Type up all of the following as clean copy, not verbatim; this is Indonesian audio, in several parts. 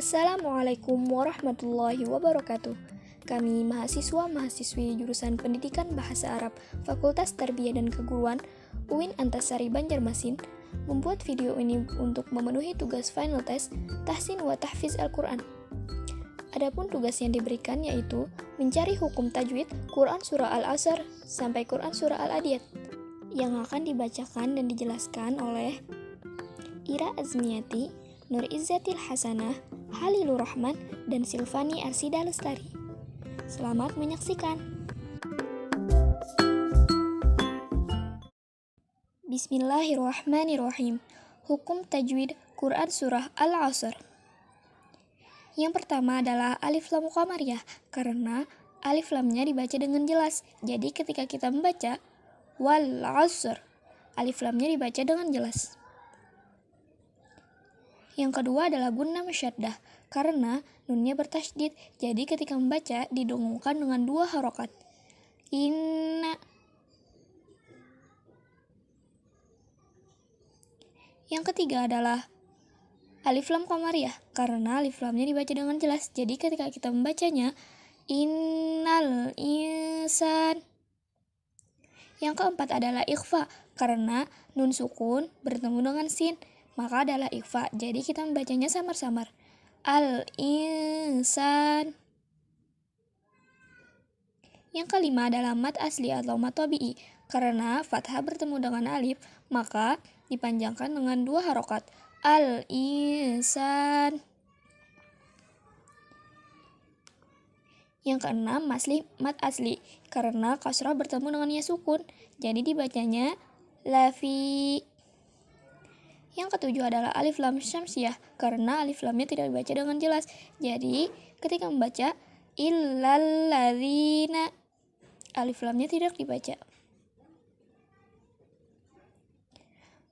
Assalamualaikum warahmatullahi wabarakatuh. Kami mahasiswa-mahasiswi jurusan Pendidikan Bahasa Arab Fakultas Tarbiyah dan Keguruan UIN Antasari Banjarmasin membuat video ini untuk memenuhi tugas final test Tahsin wa Tahfiz Al-Quran. Adapun tugas yang diberikan yaitu mencari hukum tajwid Quran Surah Al-Asr sampai Quran Surah Al-Adiyat yang akan dibacakan dan dijelaskan oleh Ira Azmiyati, Nur Izzatil Hasanah, Halilur Rahman, dan Silvani Arsida Lestari. Selamat menyaksikan. Bismillahirrahmanirrahim. Hukum tajwid Quran Surah Al-Asr. Yang pertama adalah alif lam qamariyah, karena alif lamnya dibaca dengan jelas. Jadi ketika kita membaca wal asr, alif lamnya dibaca dengan jelas. Yang kedua adalah gunnah musyaddah, karena nunnya bertasydid. Jadi ketika membaca didengungkan dengan 2 harokat. Inna. Yang ketiga adalah alif lam qamariyah, karena alif lamnya dibaca dengan jelas. Jadi ketika kita membacanya innal insan. Yang keempat adalah ikhfa, karena nun sukun bertemu dengan sin, maka adalah ikhfa. Jadi kita membacanya samar-samar. Al-insan. Yang kelima adalah mad asli atau mad tabi'i, karena fathah bertemu dengan alif, maka dipanjangkan dengan 2 harokat. Al-insan. Yang keenam mad asli, karena kasrah bertemu dengan ya sukun, jadi dibacanya lafi. Yang ketujuh adalah alif lam syamsiyah, karena alif lamnya tidak dibaca dengan jelas. Jadi ketika membaca illalladzina, alif lamnya tidak dibaca.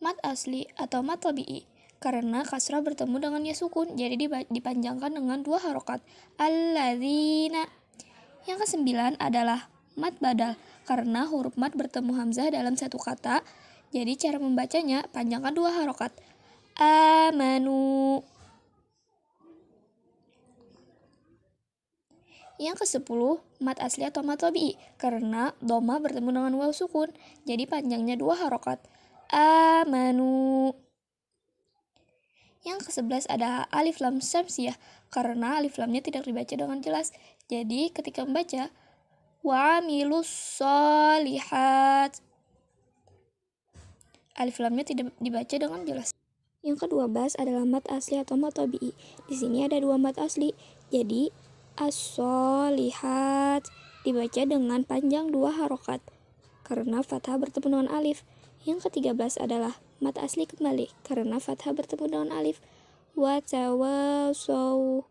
Mad asli atau mad tabi'i, karena kasrah bertemu dengan ya sukun, jadi dipanjangkan dengan 2 harokat. Alladzina. Yang kesembilan adalah mad badal, karena huruf mad bertemu hamzah dalam satu kata, jadi cara membacanya panjangkan 2 harokat. Amanu. Yang ke-10 mad asli atau mad tabi'i, karena dhamma bertemu dengan waw sukun, jadi panjangnya 2 harokat. Amanu. Yang ke-11 ada alif lam syamsiyah, karena alif lamnya tidak dibaca dengan jelas. Jadi ketika membaca wa'amilus sholihat, alif lamnya tidak dibaca dengan jelas. Yang ke-12 adalah mad asli atau mad tabi'i. Di sini ada 2 mad asli. Jadi as-sholihat dibaca dengan panjang 2 harokat, karena fathah bertemu dengan alif. Yang ke-13 adalah mad asli kembali, karena fathah bertemu dengan alif. Watawasaw.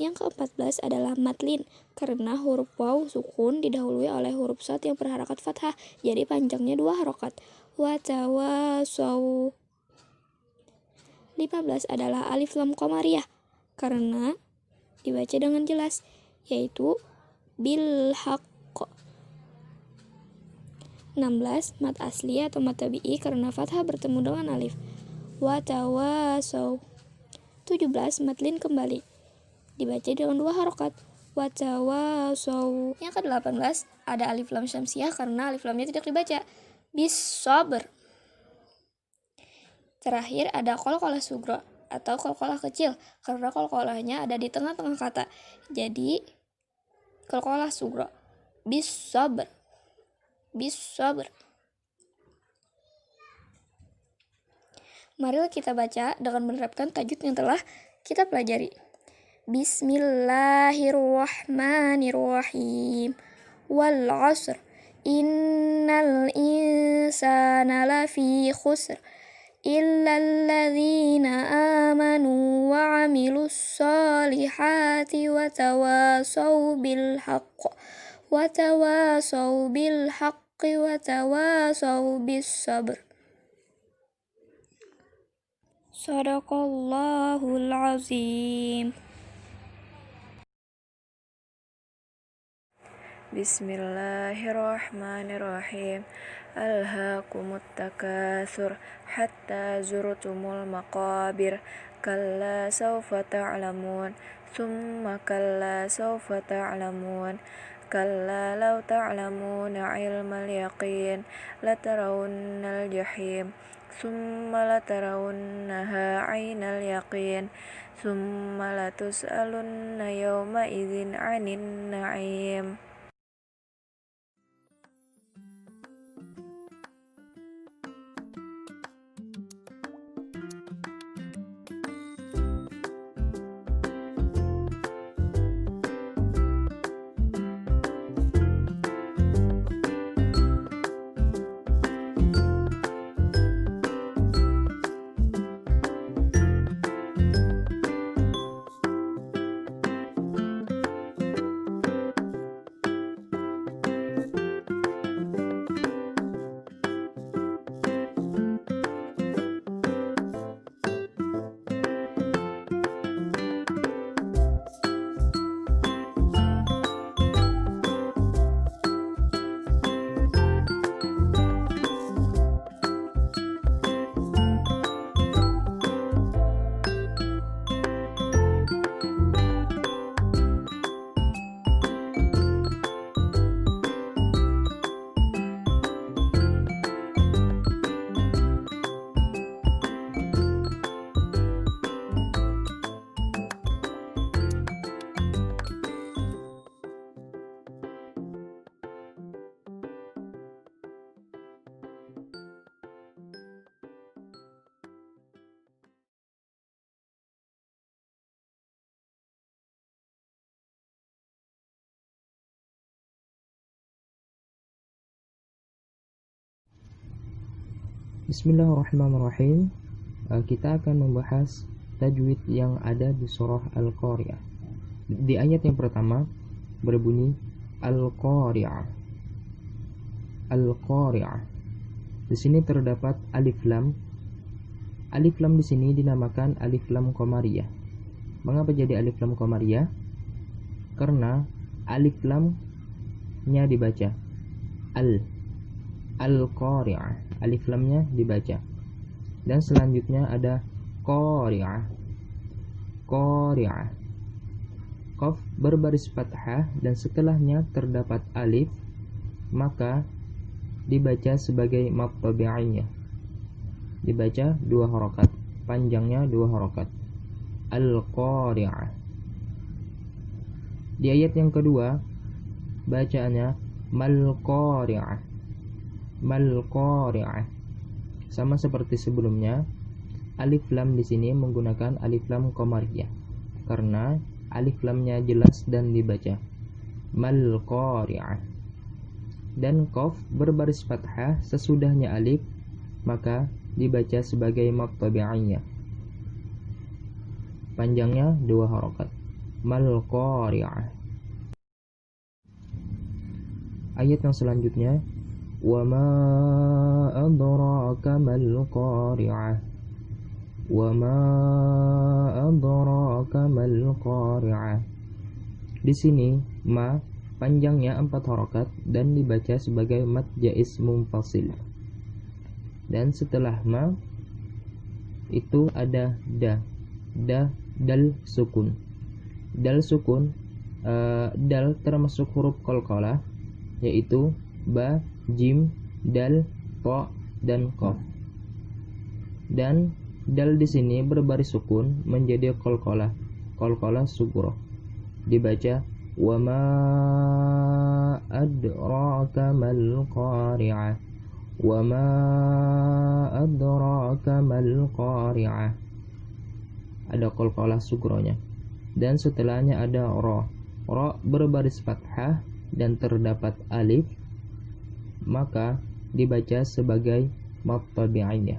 Yang ke-14 adalah mad lin, karena huruf waw sukun didahului oleh huruf shad yang berharakat fathah, jadi panjangnya 2 harokat. Watawasaw. 15 adalah alif lam qamariyah, karena dibaca dengan jelas, yaitu bil haqq. 16 mad asli atau mad tabi'i, karena fathah bertemu dengan alif. Watawasaw. 17 mad lin kembali, dibaca dengan 2 harokat. Watawasaw. Yang ke-18 ada alif lam syamsiyah, karena alif lamnya tidak dibaca. Bis sabr. Terakhir ada qalqalah sughra atau qalqalah kecil, karena qalqalahnya ada di tengah-tengah kata, jadi qalqalah sughra. Bis sabr. Bis sabr. Mari kita baca dengan menerapkan tajwid yang telah kita pelajari. Bismillahirrahmanirrahim. Wal 'asr. Innal insana lafi khusr. Illal ladzina amanu wa 'amilus sholihati wa tawasaw bil haqq. Wa tawasaw bil haqqi wa tawasaw bis sabr. Shadaqallahul azim. Bismillahirrahmanirrahim. Alhaakumut takatsur hatta zurtumul maqabir. Kalla sawfa ta'lamun. Summa kalla sawfa ta'lamun. Kalla law ta'lamuna ilmal yaqin latarawunnal jahim. Summa latarawunnaha 'ainal yaqin. Summa latus'alunna yawma idzin 'anin na'im. Bismillahirrahmanirrahim. Kita akan membahas tajwid yang ada di surah Al-Qari'ah. Di ayat yang pertama berbunyi Al-Qari'ah. Al-Qari'ah. Di sini terdapat alif lam. Alif lam di sini dinamakan alif lam qamariyah. Mengapa jadi alif lam qamariyah? Karena alif lamnya dibaca Al-Qari'ah. Alif lamnya dibaca. Dan selanjutnya ada Qari'ah. Qari'ah. Qaf berbaris fathah dan setelahnya terdapat alif, maka dibaca sebagai mad tabi'iyah. Dibaca 2 harokat, panjangnya 2 harokat. Al-Qari'ah. Di ayat yang kedua bacaannya Mal-Qari'ah. Mal-Qari'ah. Sama seperti sebelumnya, alif lam di sini menggunakan alif lam qamariyah karena alif lamnya jelas dan dibaca. Mal-Qari'ah. Dan qaf berbaris fathah sesudahnya alif, maka dibaca sebagai mad tabi'iyah. Panjangnya 2 harokat. Mal-Qari'ah. Ayat yang selanjutnya وَمَا أَدْرَاكَ مَا الْقَارِعَةُ وَمَا أَدْرَاكَ مَا الْقَارِعَةُ. Di sini ma panjangnya 4 harokat dan dibaca sebagai mad jaiz munfasil. Dan setelah ma itu ada dal sukun. Dal sukun, dal termasuk huruf qalqalah, yaitu ba, jim, dal, ta, dan qaf. Dan dal di sini berbaris sukun menjadi qalqalah sughra. Dibaca wa ma adraka mal qari'ah. Wa ma adraka mal qari'ah. Ada qalqalah sughronya. Dan setelahnya ada ra. Ra berbaris fathah dan terdapat alif, maka dibaca sebagai mad tabi'iyah.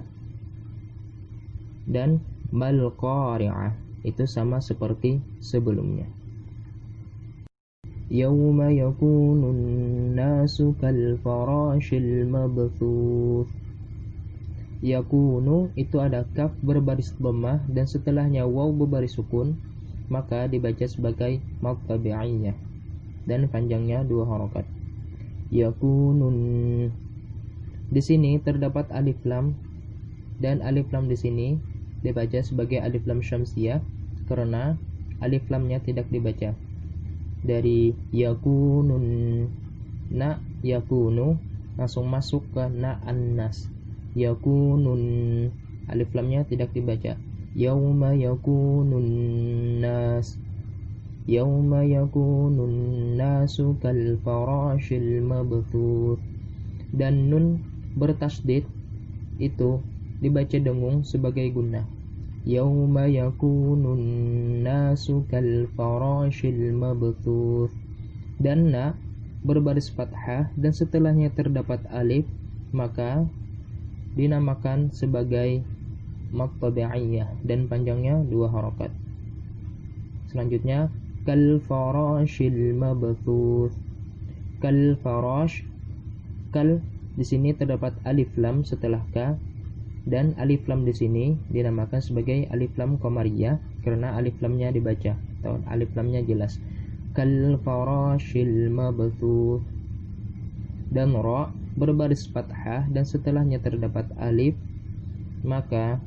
Dan mal-qari'ah itu sama seperti sebelumnya. Yauma yakunun nasu kal farashil mabthuth. Yakunu itu ada kaf berbaris dhammah dan setelahnya waw berbaris sukun, maka dibaca sebagai mad tabi'iyah. dan panjangnya 2 harokat. Yakunun. Di sini terdapat alif lam, dan alif lam di sini dibaca sebagai alif lam syamsiyah karena alif lamnya tidak dibaca. Dari yakunun, na yakunu langsung masuk ke na annas. Yakunun, alif lamnya tidak dibaca. Yauma yakunun nas, yauma yakunun nasu kal farashil mabthuth. Dan nun bertasdid itu dibaca dengung sebagai gunnah. Yauma yakunun nasu kal farashil mabthuth. Dan na berbaris fathah dan setelahnya terdapat alif, maka dinamakan sebagai mad tabi'iyah dan panjangnya 2 harokat. Selanjutnya kal farashil mabthuth. Kal farash, kal di sini terdapat alif lam setelah ka, dan alif lam di sini dinamakan sebagai alif lam qamariyah karena alif lamnya dibaca atau alif lamnya jelas. Kal farashil mabthuth. Dan ra berbaris fathah dan setelahnya terdapat alif, maka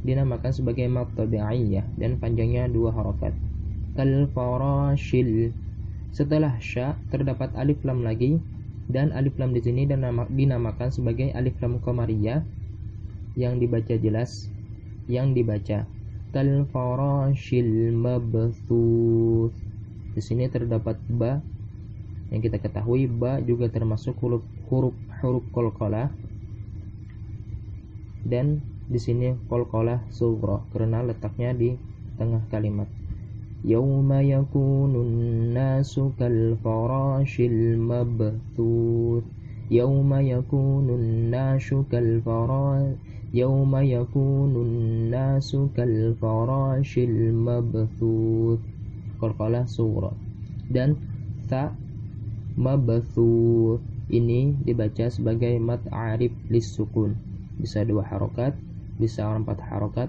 dinamakan sebagai mad tabi'iyah dan panjangnya 2 harokat. Kal farashil. Setelah sya terdapat alif lam lagi, dan alif lam di sini dinamakan sebagai alif lam qamariyah yang dibaca jelas, yang dibaca kal farashil mabthuth. Di sini terdapat ba, yang kita ketahui ba juga termasuk huruf qalqalah, dan di sini qalqalah sughra karena letaknya di tengah kalimat. Yauma yakunun nasu kal farashil mabthuth. Yauma yakunun nasu kal yauma yakunun nasu kal farashil mabthuth. Qalqalah sughra. Dan ta mabthuth ini dibaca sebagai mad arif lis sukun. Bisa 2 harokat, bisa 4 harokat,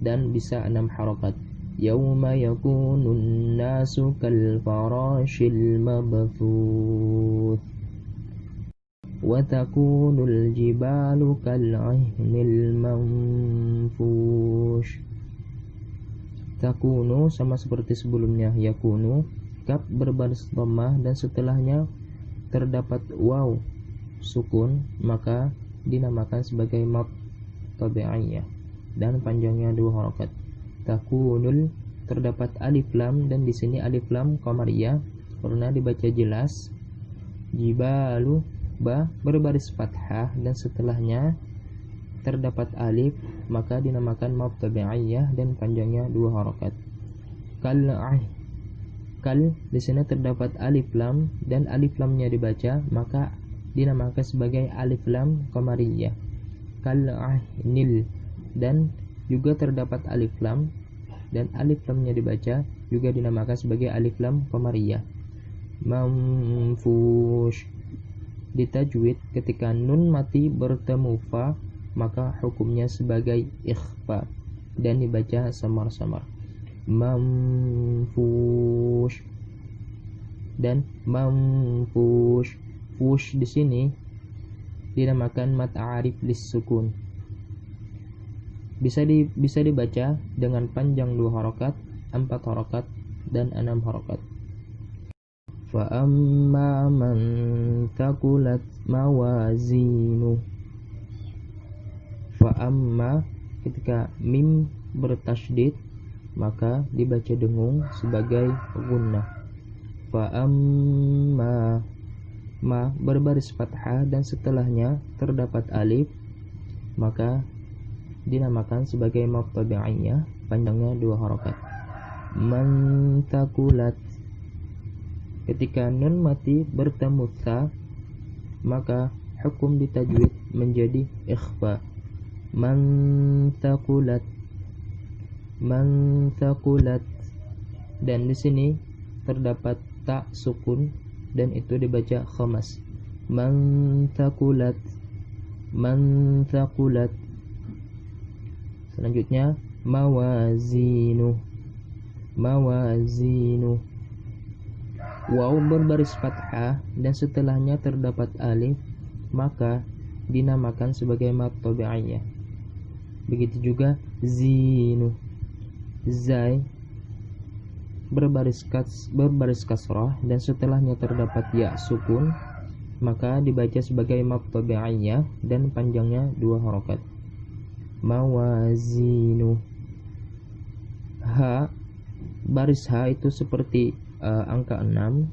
dan bisa 6 harokat. Yauma yakunun nasu kal farashil mabthuth. Wa takunul jibalu kal ihnil manfush. Takunu sama seperti sebelumnya, yakunu, kaf berbaris dhammah dan setelahnya terdapat waw sukun, maka dinamakan sebagai mad tabi'iyah dan panjangnya 2 harokat. Takunul terdapat alif lam, dan di sini alif lam qamariyah karena dibaca jelas. Jibalu, ba berbaris fathah dan setelahnya terdapat alif, maka dinamakan mad tabi'iyah dan panjangnya 2 harokat. Kal di sini terdapat alif lam dan alif lamnya dibaca, maka dinamakan sebagai alif lam qamariyah. Kal ahnil, dan juga terdapat alif lam dan alif lamnya dibaca, juga dinamakan sebagai alif lam qamariyah. Manfush. Di tajwid ketika nun mati bertemu fa, maka hukumnya sebagai ikhfa dan dibaca samar-samar. Manfush dan manfush. Fush di sini dinamakan mad arif lis sukun. Bisa dibaca dengan panjang 2 harokat, 4 harokat, dan 6 harokat. Fa amma man thaqulat mawazinu. Fa amma ketika mim bertasydid maka dibaca dengung sebagai gunnah. Fa amma, ma berbaris fathah dan setelahnya terdapat alif, maka dinamakan sebagai mad tabi'iyah, panjangnya 2 harokat. Man takulat. Ketika nun mati bertemu ta, maka hukum di tajwid menjadi ikhfa. Man takulat. Man takulat. Dan di sini terdapat ta sukun dan itu dibaca khamas. Man takulat. Man takulat. Selanjutnya mawazinu. Mawazinu. Waw berbaris fathah dan setelahnya terdapat alif, maka dinamakan sebagai mad tabi'iyah. Begitu juga zinu. Zai berbaris kasrah dan setelahnya terdapat ya sukun, maka dibaca sebagai mad tabi'iyah dan panjangnya 2 harokat. Mawazinu. Ha, baris ha itu seperti angka 6.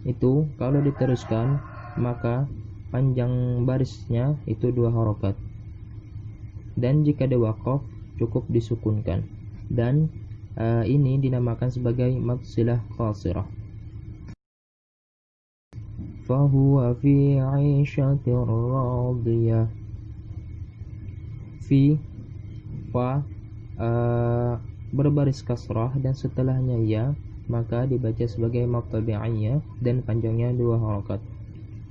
Itu kalau diteruskan maka panjang barisnya itu 2 harokat. Dan jika diwaqaf cukup disukunkan. Dan ini dinamakan sebagai mad silah qasirah. Fahuwa fi 'aishatir radiyah. Fi fa berbaris kasrah dan setelahnya ya, maka dibaca sebagai mad tabi'iyah dan panjangnya 2 harokat.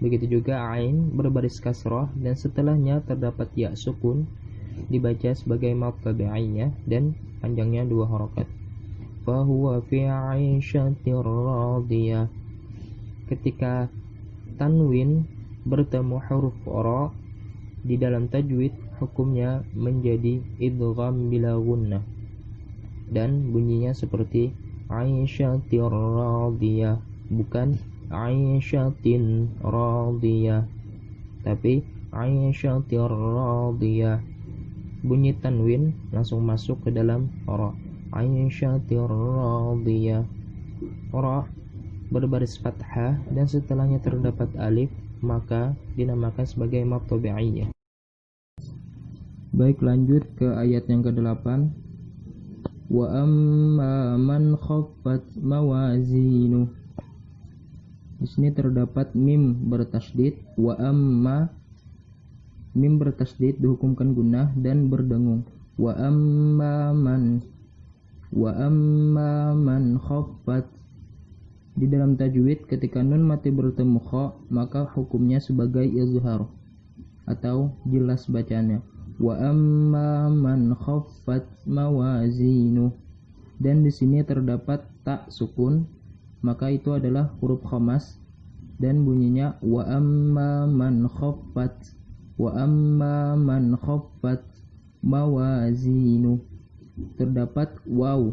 Begitu juga ain berbaris kasrah dan setelahnya terdapat ya sukun, dibaca sebagai mad tabi'iyah dan panjangnya 2 harokat. Fahuwa fi 'aishatir radiyah. Ketika tanwin bertemu huruf ra di dalam tajwid, hukumnya menjadi idgham bila gunnah dan bunyinya seperti 'aishatir radiyah, bukan 'aishatin radiyah, tapi 'aishatir radiyah. Bunyi tanwin langsung masuk ke dalam ra. 'Aishatir radiyah. Ra berbaris fathah dan setelahnya terdapat alif, maka dinamakan sebagai mad tabi'iyah. Baik, lanjut ke ayat yang ke-8. Wa amma man khaffat mawazinu. Di sini terdapat mim bertasydid. Wa amma, mim bertasydid dihukumkan gunnah dan berdengung. Wa amma man khaffat. Di dalam tajwid ketika nun mati bertemu kha, maka hukumnya sebagai izhar atau jelas bacanya. Wa amma man khaffat mawazinu. Dan di sini terdapat tak sukun, maka itu adalah huruf khamas dan bunyinya wa amma man khaffat. Wa amma man khaffat mawazinu. Terdapat waw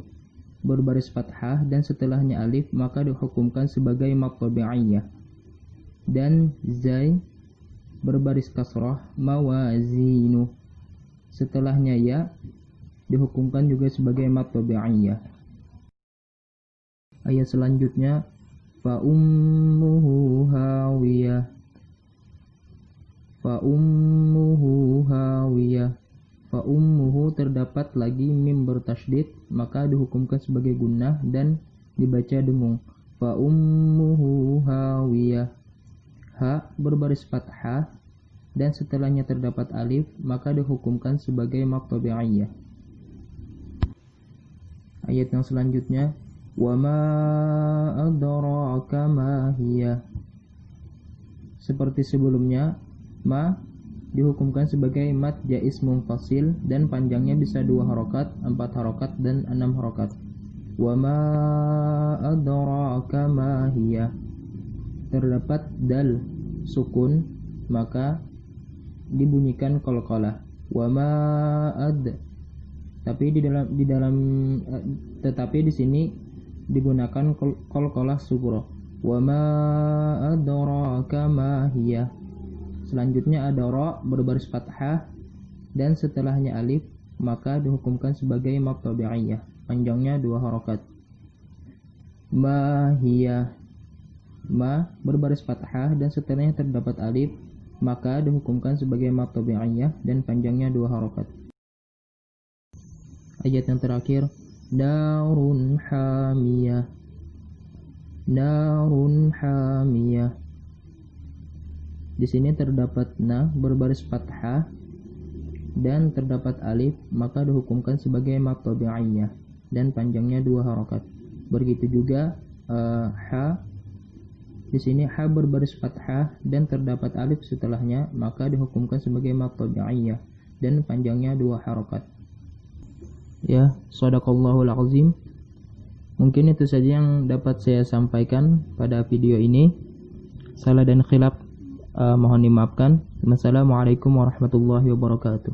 berbaris fathah dan setelahnya alif, maka dihukumkan sebagai mad tabi'iyah. Dan zai berbaris kasrah mawazinu, setelahnya ya dihukumkan juga sebagai mad tabi'iyah. Ayat selanjutnya fa ummuhu hawiyah. Fa ummuhu hawiyah. Fa ummuhu terdapat lagi mim bertasydid, maka dihukumkan sebagai gunnah dan dibaca dengung. Fa ummuhu hawiyah. Ha berbaris fathah dan setelahnya terdapat alif, maka dihukumkan sebagai mad tabi'iyah. Ayat yang selanjutnya wa ma adraka ma hiya. Seperti sebelumnya, ma dihukumkan sebagai mad jaiz munfasil dan panjangnya bisa 2 harokat, 4 harokat, dan 6 harokat. Wa ma adraka ma hiya. Terdapat dal sukun, maka dibunyikan qalqalah. Wa ma ad. Tetapi di sini digunakan qalqalah sughra. Wa ma adraka ma hiya. Selanjutnya ada ra berbaris fathah dan setelahnya alif, maka dihukumkan sebagai mad tabi'iyah, panjangnya 2 harokat. Ma hiya. Ma berbaris fathah dan setelahnya terdapat alif, maka dihukumkan sebagai mad tabi'iyah dan panjangnya 2 harokat. Ayat yang terakhir, narun hamiyah. Narun hamiyah. Di sini terdapat na berbaris fathah dan terdapat alif, maka dihukumkan sebagai mad tabi'iyah dan panjangnya 2 harokat. Begitu juga ha. Di sini ha berbaris fathah dan terdapat alif setelahnya, maka dihukumkan sebagai mad tabi'iyah dan panjangnya 2 harokat. Ya, shadaqallahul azim. Mungkin itu saja yang dapat saya sampaikan pada video ini. Salah dan khilaf mohon dimaafkan. Wassalamualaikum warahmatullahi wabarakatuh.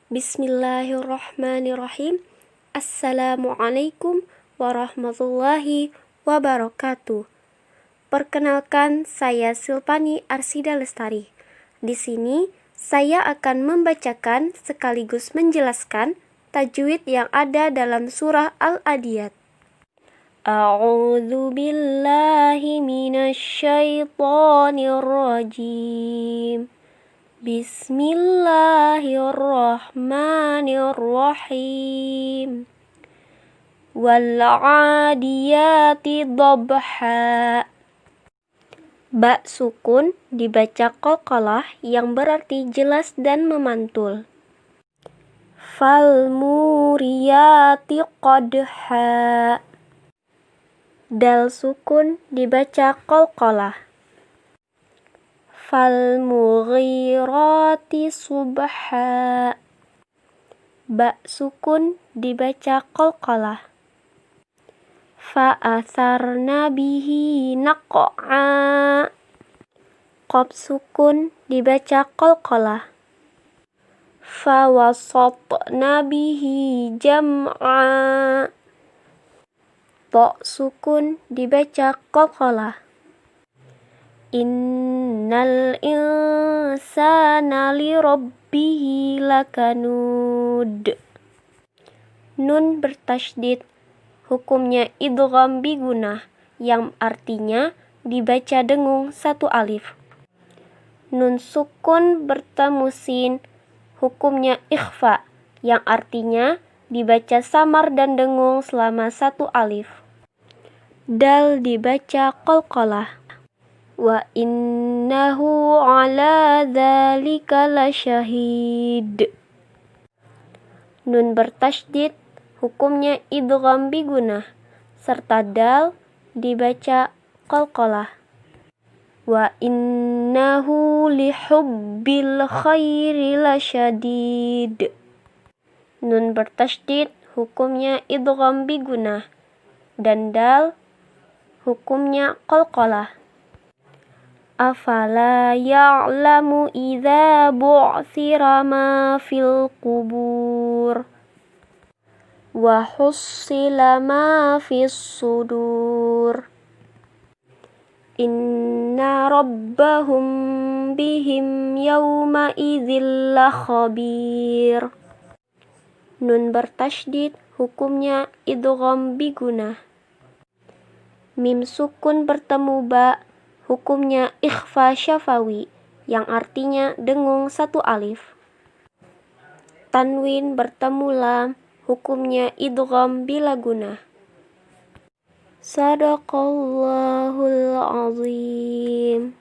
Bismillahirrahmanirrahim. Assalamualaikum warahmatullahi wabarakatuh. Perkenalkan, saya Silpani Arsida Lestari. Di sini saya akan membacakan sekaligus menjelaskan tajwid yang ada dalam surah Al-Adiyat. A'udzu billahi minasy syaithanir rajim. Bismillahirrahmanirrahim. Wal 'adiyati dhabha. Ba sukun dibaca qalqalah yang berarti jelas dan memantul. Fal muriyati qadha. Dal sukun dibaca qalqalah. Fal mughirati subha. Ba sukun dibaca qalqalah. Fa atharna bihi naq'a. Qaf sukun dibaca qalqalah. Fa wasatna bihi jam'a. Ta sukun dibaca qalqalah. Innal insana li rabbihi lakanud. Nun bertasydid, hukumnya idgham bigunah, yang artinya dibaca dengung satu alif. Nun sukun bertemu sin, hukumnya ikhfa, yang artinya dibaca samar dan dengung selama satu alif. Dal dibaca qalqalah. Wa innahu ala dzalika lasyahid. Nun bertasydid, hukumnya idgham bigunah, serta dal dibaca qalqalah. Wa innahu lihubbil khairi lasyadid. Nun bertasydid, hukumnya idgham bigunah, dan dal hukumnya qalqalah. Afala ya'lamu idza bu'thira ma fil qubur wa hussila ma fis sudur. Inna rabbahum bihim yawma idzil lakhabir. Nun bertasydid, hukumnya idgham bigunah. Mim sukun bertemu ba, hukumnya ikhfa syafawi, yang artinya dengung satu alif. Tanwin bertemu lam, hukumnya idgham bila gunah. Sadaqallahul azim.